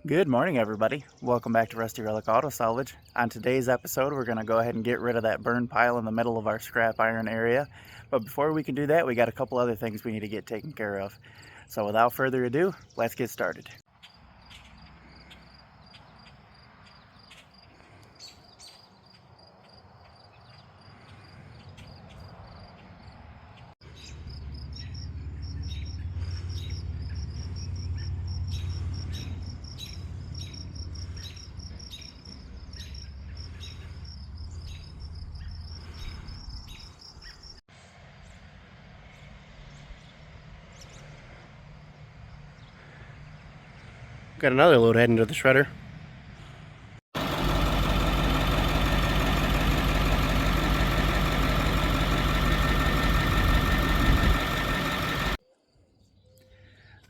Good morning, everybody. Welcome back to Rusty Relic Auto Salvage. On today's episode, we're going to go ahead and get rid of that burn pile in the middle of our scrap iron area. But before we can do that, we got a couple other things we need to get taken care of. So without further ado, let's get started. Got another load heading to the shredder.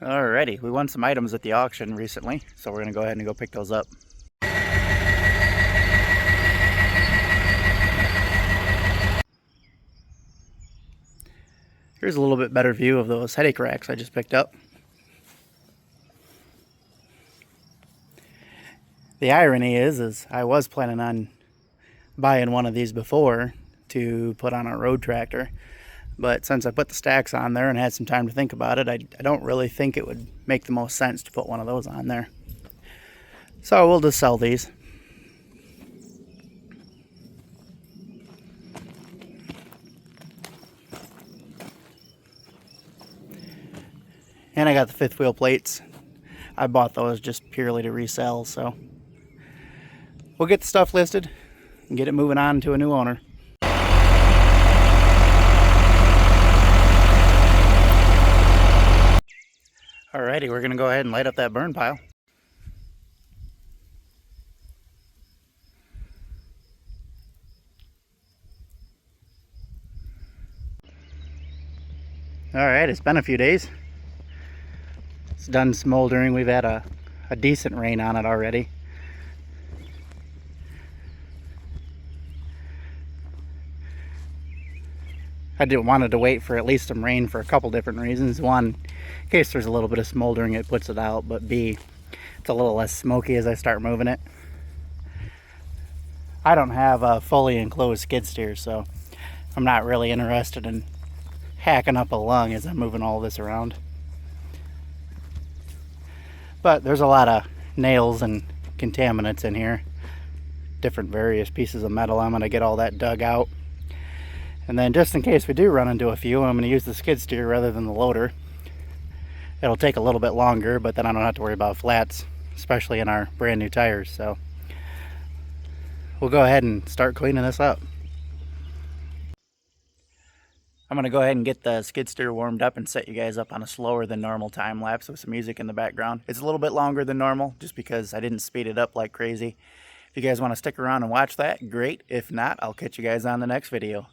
Alrighty, we won some items at the auction recently, so we're going to go ahead and go pick those up. Here's a little bit better view of those headache racks I just picked up. The irony is I was planning on buying one of these before to put on our road tractor, but since I put the stacks on there and had some time to think about it, I don't really think it would make the most sense to put one of those on there. So we'll just sell these. And I got the fifth wheel plates. I bought those just purely to resell, so we'll get the stuff listed and get it moving on to a new owner. Alrighty, we're gonna go ahead and light up that burn pile. Alright, it's been a few days. It's done smoldering. We've had a decent rain on it already. I wanted to wait for at least some rain for a couple different reasons. One, in case there's a little bit of smoldering, it puts it out, but B, it's a little less smoky as I start moving it. I don't have a fully enclosed skid steer, so I'm not really interested in hacking up a lung as I'm moving all this around. But there's a lot of nails and contaminants in here, different various pieces of metal. I'm going to get all that dug out, and then just in case we do run into a few, I'm going to use the skid steer rather than the loader. It'll take a little bit longer, but then I don't have to worry about flats, especially in our brand new tires. So we'll go ahead and start cleaning this up. I'm going to go ahead and get the skid steer warmed up and set you guys up on a slower than normal time lapse with some music in the background. It's a little bit longer than normal just because I didn't speed it up like crazy. If you guys want to stick around and watch that, great. If not, I'll catch you guys on the next video.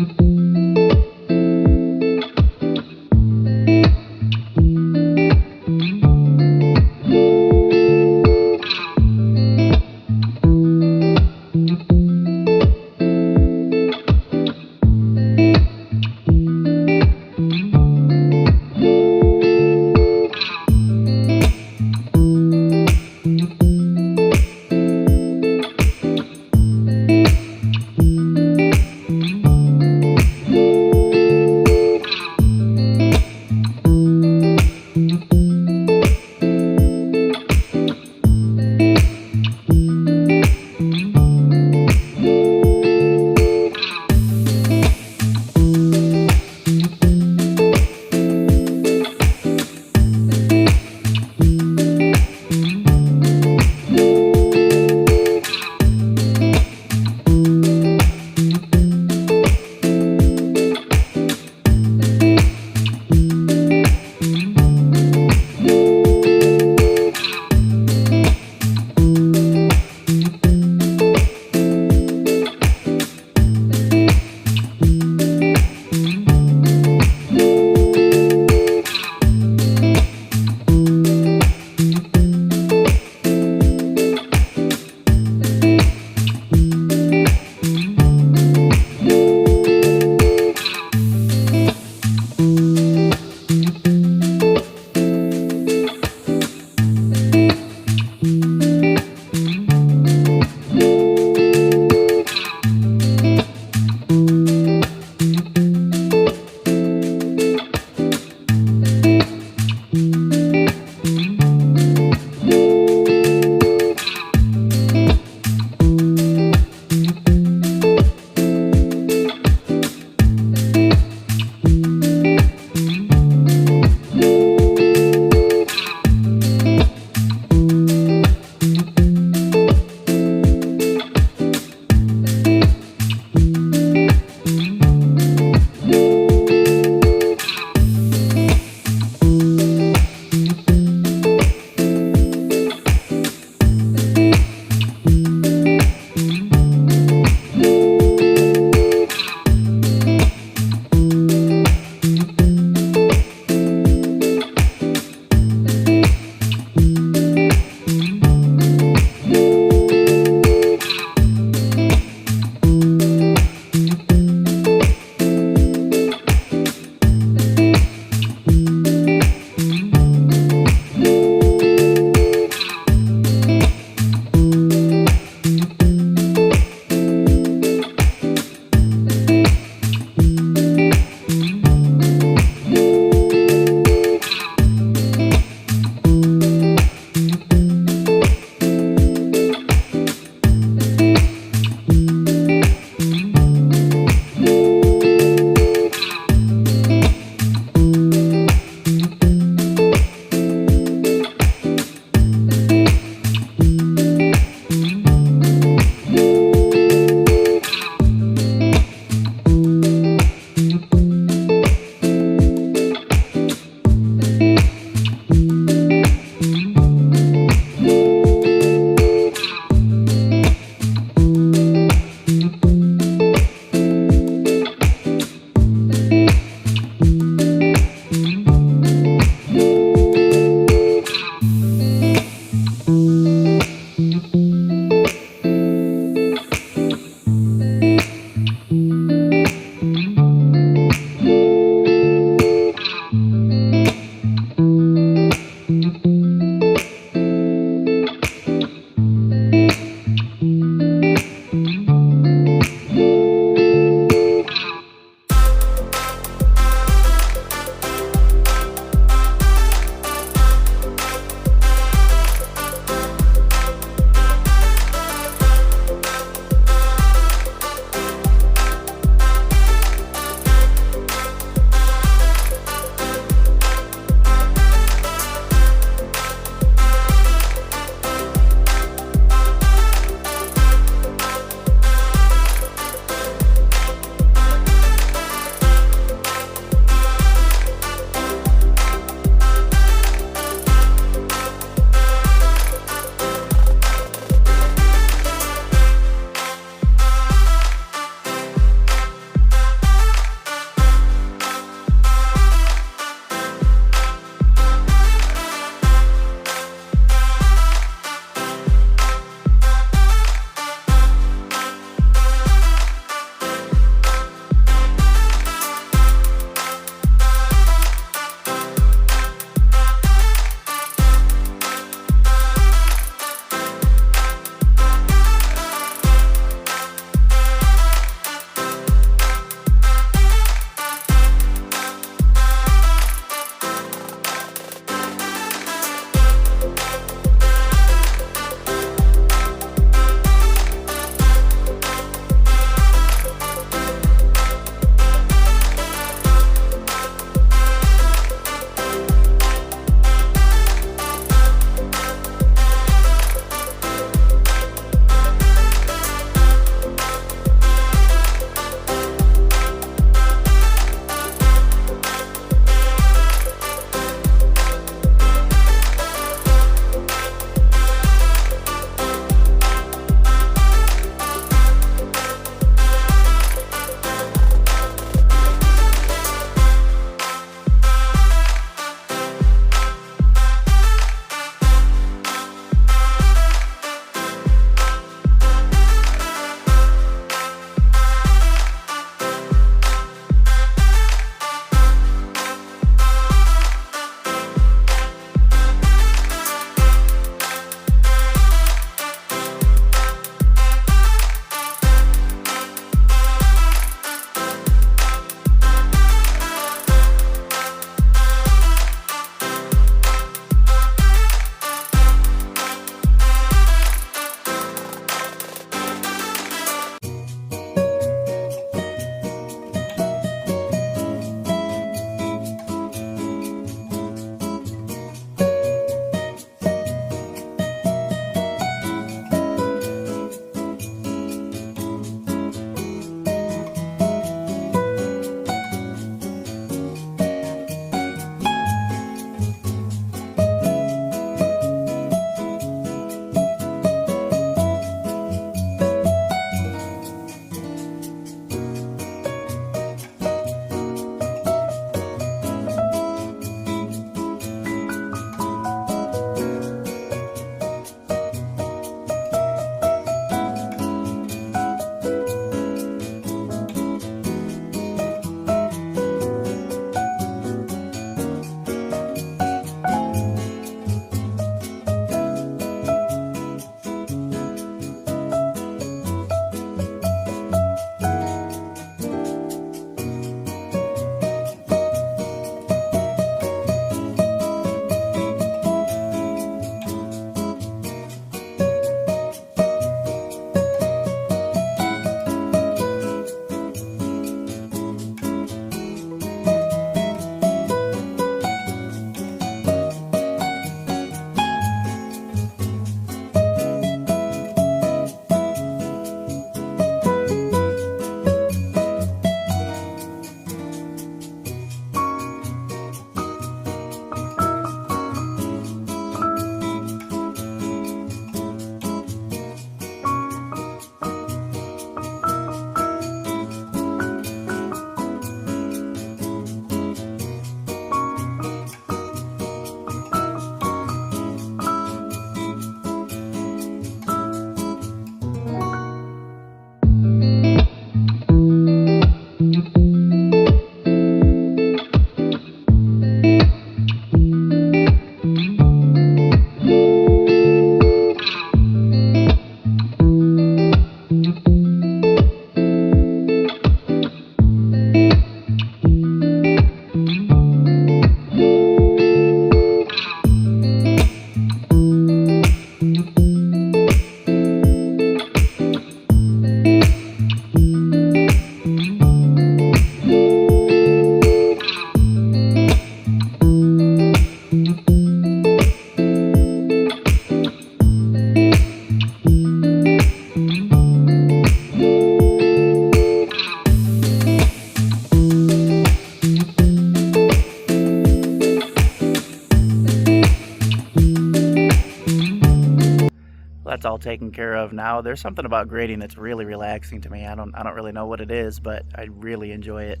it's all taken care of now. There's something about grading that's really relaxing to me. I don't really know what it is, but I really enjoy it.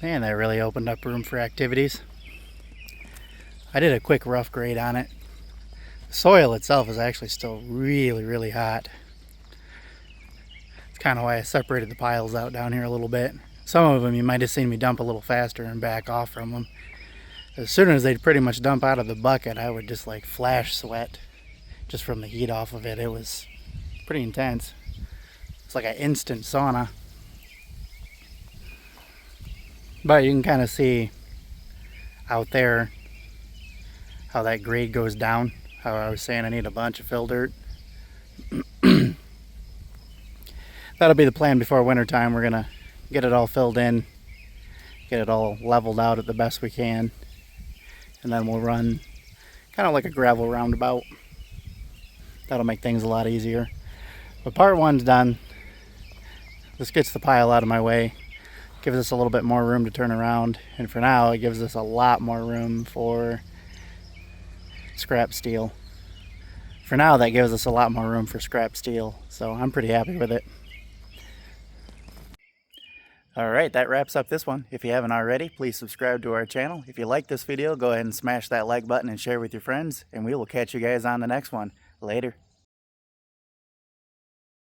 Man, that really opened up room for activities. I did a quick rough grade on it. The soil itself is actually still really hot. It's kind of why I separated the piles out down here a little bit. Some of them you might have seen me dump a little faster and back off from them. As soon as they'd pretty much dump out of the bucket, I would just like flash sweat just from the heat off of it. It was pretty intense. It's like an instant sauna. But you can kind of see out there how that grade goes down. How I was saying I need a bunch of fill dirt. That'll be the plan before winter time. We're gonna get it all filled in, get it all leveled out at the best we can, and then we'll run kind of like a gravel roundabout. That'll make things a lot easier. But part one's done. This gets the pile out of my way, gives us a little bit more room to turn around, and for now it gives us a lot more room for scrap steel. For now that gives us a lot more room for scrap steel, so I'm pretty happy with it. Alright, that wraps up this one. If you haven't already, please subscribe to our channel. If you like this video, go ahead and smash that like button and share with your friends, and we will catch you guys on the next one. Later.